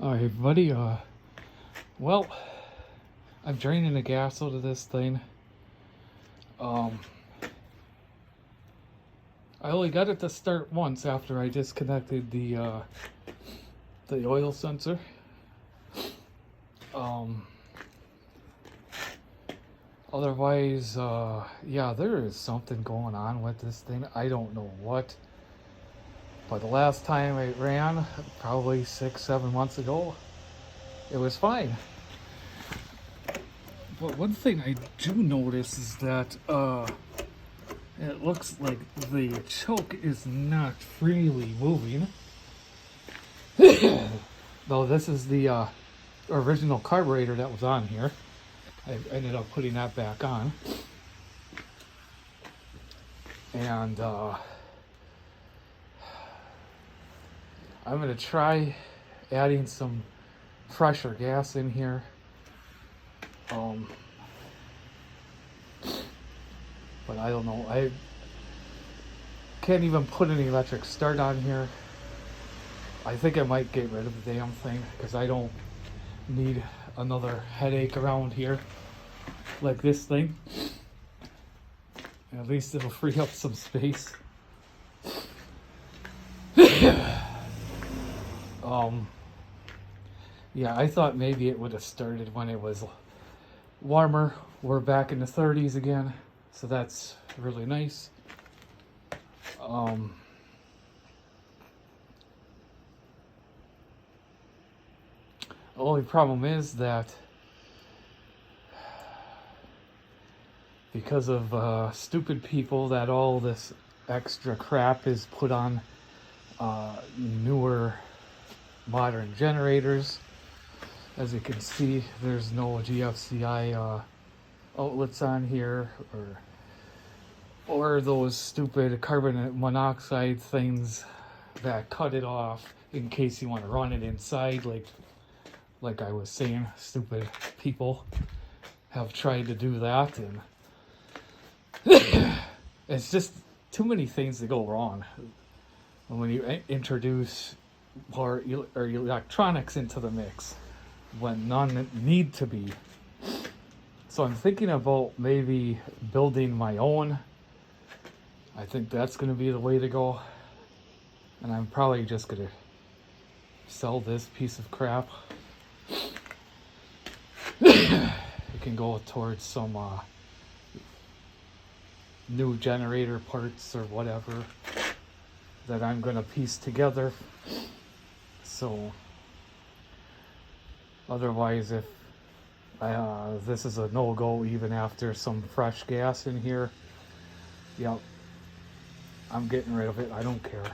Alright, buddy, well, I'm draining the gas out of this thing. I only got it to start once after I disconnected the oil sensor. Otherwise, yeah, there is something going on with this thing. I don't know what. But the last time it ran, probably 6-7 months ago, it was fine. But one thing I do notice is that it looks like the choke is not freely moving. Though this is the original carburetor that was on here. I ended up putting that back on. And I'm going to try adding some fresher gas in here. But I don't know. I can't even put an electric start on here. I think I might get rid of the damn thing because I don't need another headache around here like this thing. At least it'll free up some space. Yeah, I thought maybe it would have started when it was warmer. We're back in the 30s again, so that's really nice. The only problem is that because of stupid people, that all this extra crap is put on newer modern generators. As you can see, there's no GFCI outlets on here, or those stupid carbon monoxide things that cut it off in case you want to run it inside. Like I was saying, stupid people have tried to do that, and it's just too many things that go wrong when you introduce more electronics into the mix when none need to be. So I'm thinking about maybe building my own. I think that's going to be the way to go. And I'm probably just going to sell this piece of crap. It can go towards some new generator parts or whatever that I'm going to piece together. So otherwise, if this is a no-go even after some fresh gas in here, yep, I'm getting rid of it. I don't care.